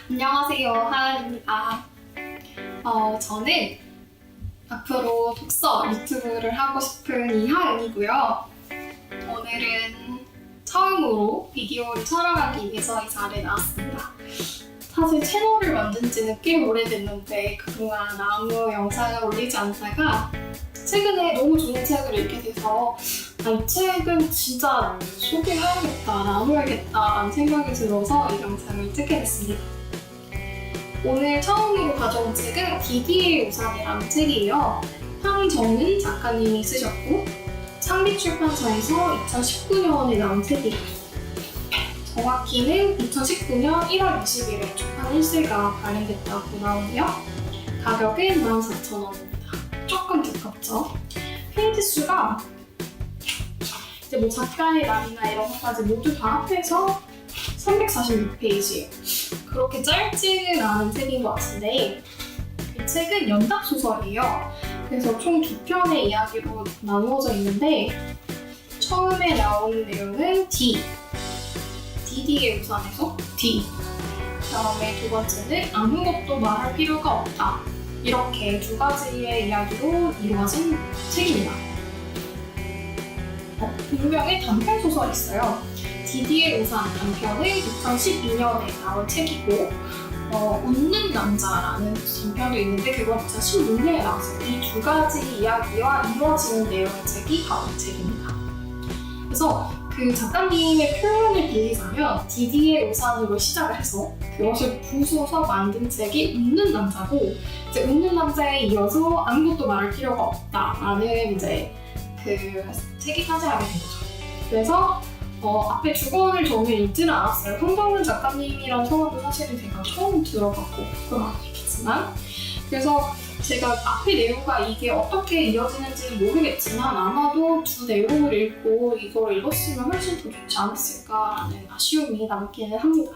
안녕하세요, 하은입니다. 저는 앞으로 독서 유튜브를 하고 싶은 이하은이고요. 오늘은 처음으로 비디오를 촬영하기 위해서 이 자리에 나왔습니다. 사실 채널을 만든 지는 꽤 오래됐는데 그동안 아무 영상을 올리지 않다가 최근에 너무 좋은 책을 읽게 돼서 이 책은 진짜 소개해야겠다, 나눠야겠다라는 생각이 들어서 이 영상을 찍게 됐습니다. 오늘 처음으로 가져온 책은 디디의 우산이라는 책이에요. 황정은 작가님이 쓰셨고 창비출판사에서 2019년에 나온 책이에요. 정확히는 2019년 1월 20일에 출판 1세가 발행됐다고 나오고요. 가격은 14,000원입니다. 조금 두껍죠? 페이지 수가 이제 뭐 작가의 날이나 이런 것까지 모두 다 합해서 346페이지예요. 그렇게 짧지는 않은 책인 것 같은데 이 책은 연작 소설이에요. 그래서 총 2편의 이야기로 나누어져 있는데 처음에 나오는 내용은 디디의 우산에서 D, 다음에 두 번째는 아무것도 말할 필요가 없다. 이렇게 두 가지의 이야기로 이루어진 책입니다. 분명히 단편 소설이 있어요. 디디의 우산 단편은 2012년에 나온 책이고 웃는 남자라는 단편도 있는데 그건 2016년에 나왔어요. 이 두 가지 이야기와 이루어지는 내용의 책이 바로 이 책입니다. 그래서 그 작가님의 표현을 빌리자면 디디의 우산으로 시작을 해서 그것을 부수어서 만든 책이 웃는 남자고 이제 웃는 남자에 이어서 아무것도 말할 필요가 없다라는 이제 그 책이 차지하게 된 거죠. 그래서 앞에 주권을 저는 읽지는 않았어요. 황정은 작가님이란 성함도 사실은 제가 처음 들어봤고 그건 아니겠지만 그래서 제가 앞의 내용과 이게 어떻게 이어지는지는 모르겠지만 아마도 두 내용을 읽고 이걸 읽었으면 훨씬 더 좋지 않았을까라는 아쉬움이 남기는 합니다.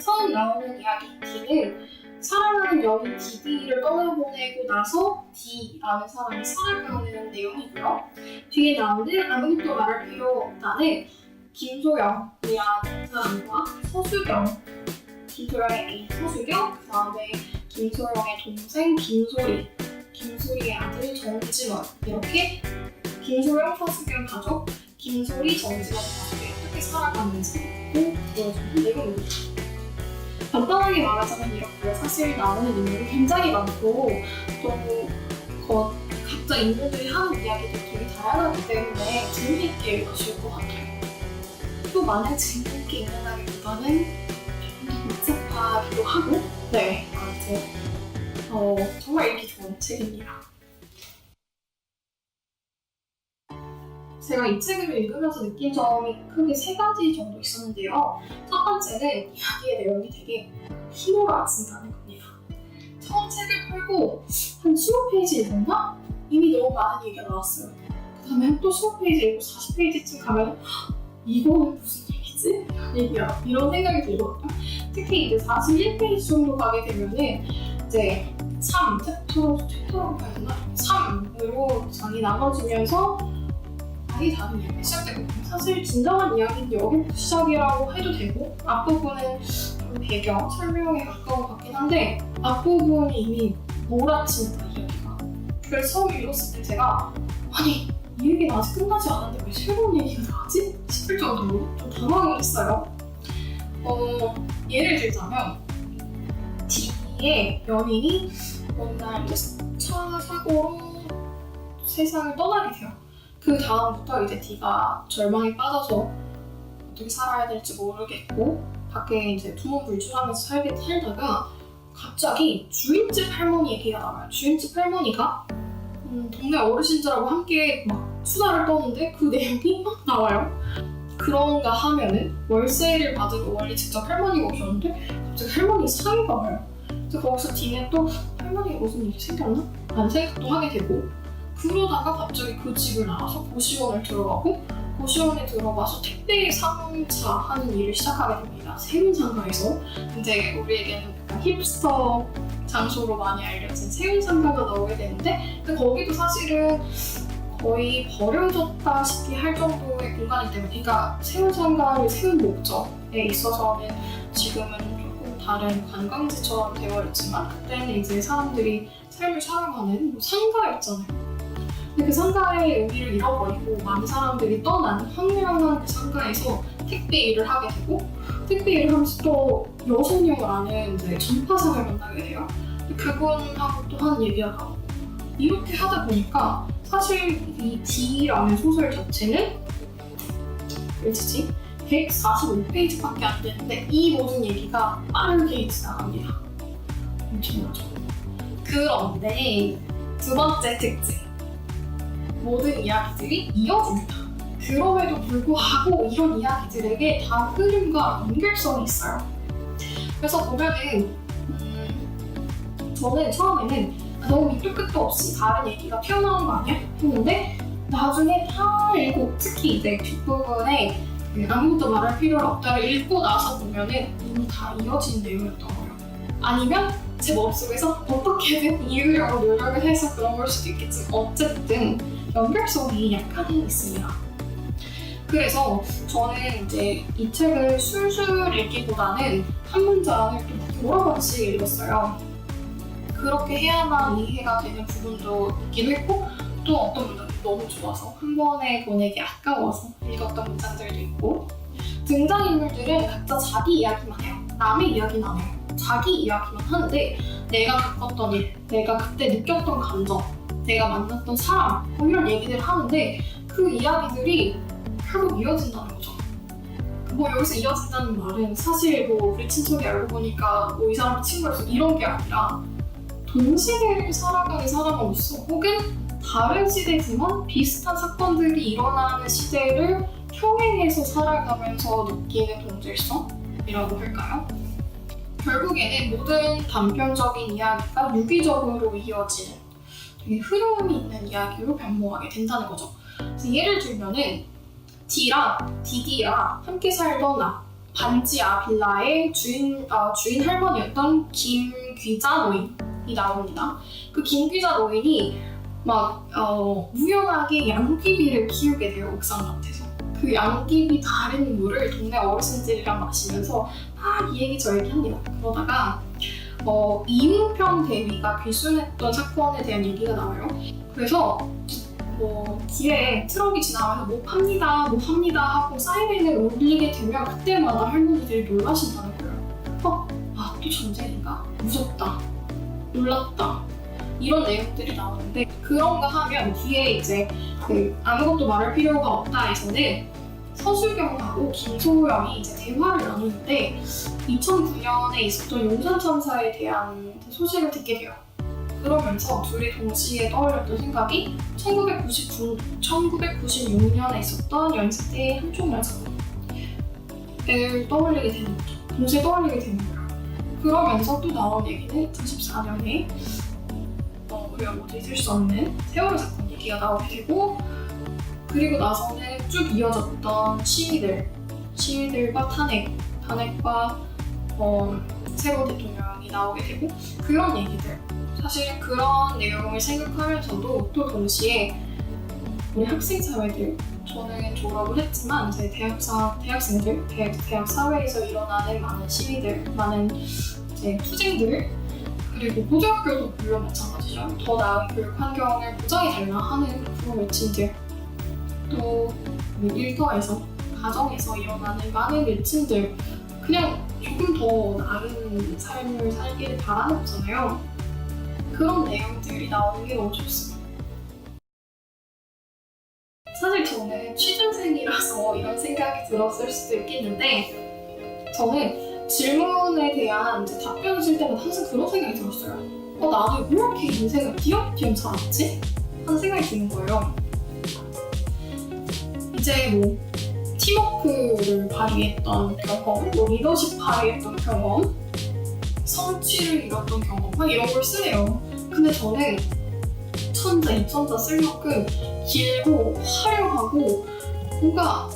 처음 나오는 이야기 D는 사랑하는 연인 디디를 떠나보내고 나서 D라는 사람이 살아가는 내용이고요. 뒤에 나오는 아무것도 말할 필요 없다는 김소영이라는 사람과 서수경, 김소영의 애인 서수경, 그 다음에 김소영의 동생 김소리의 아들 정지원, 이렇게 김소영, 서수경 가족, 김소리, 정지원 가족이 어떻게 살아가는지 보여주는 내용입니다. 간단하게 말하자면 이렇고요. 사실 나오는 인물이 굉장히 많고 또 각자 인물들이 하는 이야기도 되게 다양하기 때문에 재미있게 읽으실 것 같아요. 또 마냥 재미있게 읽는다기보다는 좀 더 복잡하기도 하고 아무튼 정말 읽기 좋은 책입니다. 제가 이 책을 읽으면서 느낀 점이 크게 3가지 정도 있었는데요. 첫 번째는 이야기의 내용이 되게 휘몰아친다는 겁니다. 처음 책을 펼고 한 20페이지 읽었나? 이미 너무 많은 얘기가 나왔어요. 그 다음에 또 20페이지 읽고 40페이지쯤 가면 이거는 무슨 얘기지? 이런 생각이 들거든요. 특히 이제 41페이지 정도 가게 되면은 이제 챕터로 가야되나? 3으로 장이 나눠지면서 아예 다른 이야기가 시작되거든요. 사실 진정한 이야기는 여기부터 시작이라고 해도 되고 앞부분은 좀 배경, 설명에 가까운 것 같긴 한데 앞부분이 이미 몰아친다, 이야기가. 그래서 처음 읽었을 때 제가 아니, 이 얘기는 아직 끝나지 않았는데 왜 새로운 얘기가 나오지? 싶을 정도로 좀 당황을 했어요. 예를 들자면 D의 연인이 어느 날 차 사고로 세상을 떠나게 돼요. 그 다음부터 이제 D가 절망에 빠져서 어떻게 살아야 될지 모르겠고 밖에 이제 두문불출하면서 살다가 갑자기 주인집 할머니 얘기가 나와요. 주인집 할머니가 동네 어르신들하고 함께 막 수다를 떠는데 그 내용이 막 나와요. 그런가 하면은 월세를 받으러 원래 직접 할머니가 오셨는데 갑자기 할머니 사위가 와요. 그래서 거기서 D는 또 할머니가 무슨 일이 생겼나? 라는 생각도 하게 되고 그러다가 갑자기 그 집을 나와서 고시원을 들어가고 고시원에 들어가서 택배 상차 하는 일을 시작하게 됩니다. 세운상가에서 이제 우리에게는 약간 힙스터 장소로 많이 알려진 세운상가가 나오게 되는데 근데 거기도 사실은 거의 버려졌다시피 할 정도의 공간이기 때문에 그러니까 세운상가를 세운 목적에 있어서는 지금은 조금 다른 관광지처럼 되어있지만 그때는 이제 사람들이 삶을 살아가는 뭐 상가였잖아요. 근데 그 상가의 의미를 잃어버리고 많은 사람들이 떠난 황량한 그 상가에서 택배 일을 하게 되고 택배 일을 하면서 또 여선영을 아는 이제 전파상을 만나게 돼요. 그분하고 또 하는 얘기가 나오고 이렇게 하다 보니까 사실 이 D라는 소설 자체는 몇이지? 145페이지밖에 안 되는데 이 모든 얘기가 빠르게 지나갑니다. 엄청나죠? 그런데 두 번째 특징, 모든 이야기들이 이어집니다. 그럼에도 불구하고 이런 이야기들에게 다 흐름과 연결성이 있어요. 그래서 보면은 저는 처음에는 너무 밑도 끝도 없이 다른 얘기가 튀어나오는 거 아니야? 했는데 나중에 다 읽고 특히 이제 뒷부분에 아무것도 말할 필요가 없다를 읽고 나서 보면은 이미 다 이어진 내용이었던 거예요. 아니면 제 머릿속에서 어떻게든 이으려고 노력을 해서 그런 걸 수도 있겠지만 어쨌든 연결성이 약간은 있습니다. 그래서 저는 이제 이 책을 술술 읽기보다는 한 문장을 또 여러 번씩 읽었어요. 그렇게 해야만 이해가 되는 부분도 있기도 했고 또 어떤 문장이 너무 좋아서 한 번에 보내기 아까워서 읽었던 문장들도 있고 등장인물들은 각자 자기 이야기만 해요. 남의 이야기는 안 해요. 자기 이야기만 하는데 내가 겪었던 일, 내가 그때 느꼈던 감정, 내가 만났던 사람 뭐 이런 얘기들을 하는데 그 이야기들이 결국 이어진다는 거죠. 뭐 여기서 이어진다는 말은 사실 뭐 우리 친척이 알고 보니까 뭐 이 사람 친구였어 이런 게 아니라 동시대를 살아가는 사람으로서 혹은 다른 시대지만 비슷한 사건들이 일어나는 시대를 평행해서 살아가면서 느끼는 동질성이라고 할까요? 결국에는 모든 단편적인 이야기가 유기적으로 이어지는 되게 흐름이 있는 이야기로 변모하게 된다는 거죠. 그래서 예를 들면은 D랑 디디랑 함께 살던 반지하 빌라의 주인 할머니였던 김귀자 노인이 나옵니다. 그 김귀자 노인이 막 우연하게 양귀비를 키우게 돼요. 옥상 밭에서. 그 양귀비 다른 물을 동네 어르신들이랑 마시면서 막 이 얘기 저 얘기 합니다. 그러다가 이웅평 대위가 귀순했던 사건에 대한 얘기가 나와요. 그래서 길에 트럭이 지나가면서 뭐 팝니다 하고 사이렌을 울리게 되면 그때마다 할머니들이 놀라신다는 거예요. 또 전쟁인가? 무섭다. 놀랐다. 이런 내용들이 나오는데 그런가 하면 뒤에 이제 아무것도 말할 필요가 없다에서는 서술경하고 김소영이 이제 대화를 나누는데 2009년에 있었던 용산 참사에 대한 소식을 듣게 돼요. 그러면서 둘이 동시에 떠올렸던 생각이 1996년에 있었던 연세대 한총련 사건을 떠올리게 되는 거죠. 동시에 떠올리게 되는 거예요. 그러면서 또 나온 얘기는 2014년에 우리가 모두 잊을 수 없는 세월호 사건 얘기가 나오게 되고 그리고 나서는 쭉 이어졌던 시위들과 탄핵과 새로운 대통령이 나오게 되고 그런 얘기들 사실 그런 내용을 생각하면서도 또 동시에 우리 학생 사회들 저는 졸업을 했지만 제 대학생들 대학 사회에서 일어나는 많은 시위들 많은 이제 투쟁들 그리고 고등학교도 물론 마찬가지죠. 더 나은 교육 환경을 보장해달라 하는 그런 외침들 또 일터에서 가정에서 일어나는 많은 외침들 그냥 조금 더 나은 삶을 살기를 바라는 거잖아요. 그런 내용들이 나오는 게 너무 좋습니다. 사실 저는 취준생이라서 이런 생각이 들었을 수도 있겠는데 저는 질문에 대한 답변을 쓸 때마다 항상 그런 생각이 들었어요. 나는 왜 이렇게 인생을 띄엄띄엄 살았지? 하는 생각이 드는 거예요. 이제 뭐 팀워크를 발휘했던 경험, 리더십 발휘했던 경험, 성취를 이뤘던 경험 막 이런 걸 쓰네요. 근데 저는 천자, 이천자 쓸 만큼 길고 화려하고 뭔가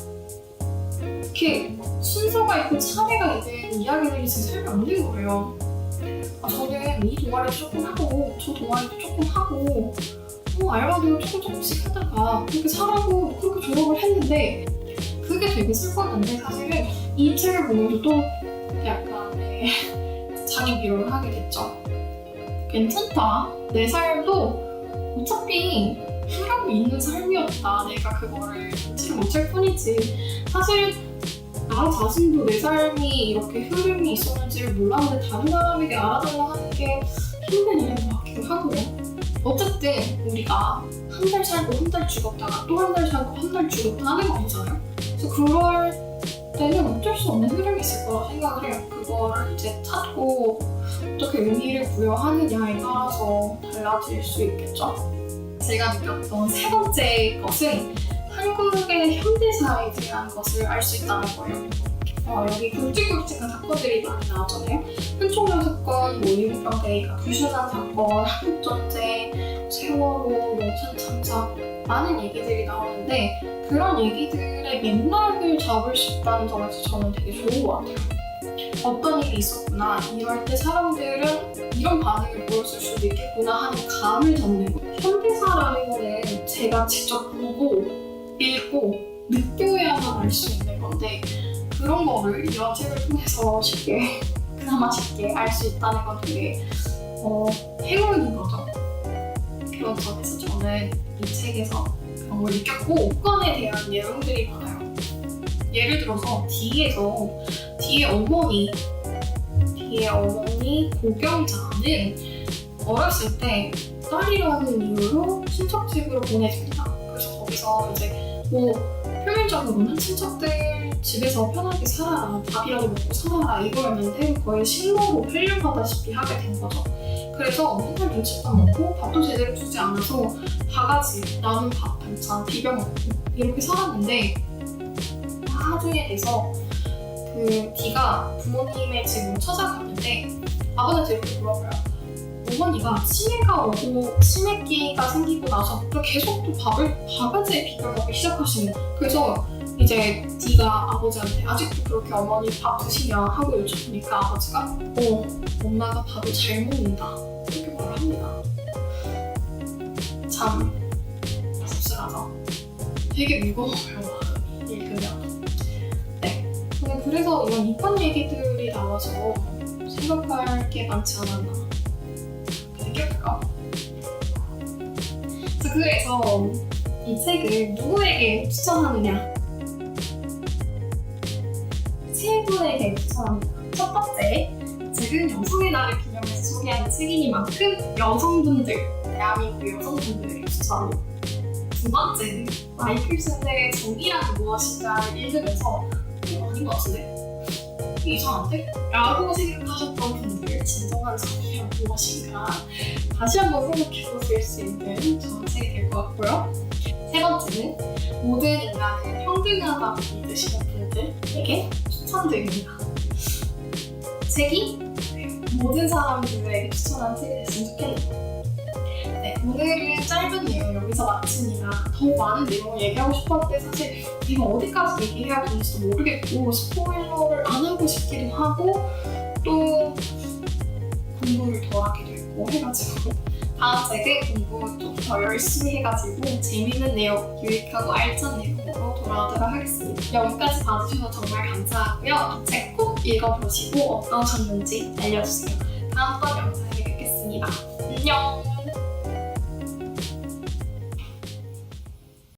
이렇게 순서가 있고 차례가 있는 이야기들이 제 삶에 없는 거예요. 저는 이 동아리도 조금 하고 저 동아리도 조금 하고 알바도 조금씩 하다가 그렇게 살아고 그렇게 졸업을 했는데 그게 되게 슬펐는데 사실은 이 책을 보면서 또 약간의 자기 비교를 하게 됐죠. 괜찮다. 내 삶도 어차피 흐름이 있는 삶이었다. 내가 그거를 인지를 못할 뿐이지. 사실 나 자신도 내 삶이 이렇게 흐름이 있었는지를 몰랐는데 다른 사람에게 알아달라 하는 게 힘든 일인 것 같기도 하고요. 어쨌든 우리가 한 달 살고 한 달 죽었다가 또 한 달 살고 한 달 죽었다 하는 거 아니잖아요. 그래서 그럴 때는 어쩔 수 없는 흐름이 있을 거라 생각을 해요. 그거를 이제 찾고 어떻게 의미를 부여하느냐에 따라서 달라질 수 있겠죠. 제가 느꼈던 세 번째 것은 한국의 현대사에 대한 것을 알 수 있다는 거예요. 여기 굵직굵직한 사건들이 많이 나오잖아요. 한총련 사건, 일본병대가 불순한 사건, 한국전쟁, 세월호, 용산 참사 많은 얘기들이 나오는데 그런 얘기들의 맥락을 잡을 수 있다는 점에서 저는 되게 좋은 것 같아요. 어떤 일이 있었구나, 이럴 때 사람들은 이런 반응을 보였을 수도 있겠구나 하는 감을 잡는 거. 현대사라는 거는 제가 직접 보고 읽고 느껴야만 알 수 있는 건데 그런 거를 이런 책을 통해서 그나마 쉽게 알 수 있다는 건 되게 행운인 거죠. 그런 점에서 저는 이 책에서 그런 걸 느꼈고, 옥관에 대한 내용들이 많아요. 예를 들어서 뒤에 어머니 고경자는 어렸을 때 딸이라는 이유로 친척집으로 보내집니다. 그래서 거기서 이제 표면적으로는 친척들 집에서 편하게 살아라, 밥이라도 먹고 살아라 이거였는데 거의 식모로 활용하다시피 하게 된 거죠. 그래서 맨날 눈칫밥 먹고 밥도 제대로 주지 않아서 바가지, 남은 밥, 반찬 비벼 먹고 이렇게 살았는데 나중에 돼서 그 D가 부모님의 집으로 찾아갔는데 아버지한테 이렇게 물어봐요. 어머니가 치매가 오고 치매기가 생기고 나서부터 계속 또 바가지에 비벼 먹기 시작하시는 거예요. 그래서 이제 D가 아버지한테 아직도 그렇게 어머니 밥 드시냐 하고 여쭤보니까 아버지가 엄마가 밥을 잘 먹는다 이렇게 말을 합니다. 참 씁쓸하죠. 되게 무거워요, 마음이 읽으면. 네, 그래서 이런 이권 얘기들이 나와서 생각할 게 많지 않았나 느꼈고요. 그래서 이 책을 누구에게 추천하느냐? 세 분에게 추천합니다. 첫 번째, 책은 여성의 날을 기념해서 소개하는 책이니만큼 여성분들, 대한민국 여성분들에게 추천합니다. 두 번째는 마이클 샌델의 정의란 무엇인가를 읽으면서 아닌 것 같은데? 이상한데? 라고 생각하셨던 분들, 진정한 정의란 무엇인가 다시 한번 생각해보실 수 있는 좋은 책이 될 것 같고요. 세 번째는 모든 인간은 평등하다고 믿으시는 분들에게 추천드립니다. 책이 모든 사람들에게 추천한 책이 됐으면 좋겠네요. 네, 오늘은 짧은 내용 여기서 마치니까 더 많은 내용을 얘기하고 싶었는데 사실 이거 어디까지 얘기해야 되는지도 모르겠고 스포일러를 안 하고 싶기도 하고 또 공부를 더 하게 되고 해가지고 다음 책은 공부 좀 더 열심히 해가지고 재밌는 내용, 유익하고 알찬 내용으로 돌아오도록 하겠습니다. 여기까지 봐주셔서 정말 감사하고요. 이 책 꼭 읽어보시고 어떠셨는지 알려주세요. 다음번 영상에 뵙겠습니다. 안녕!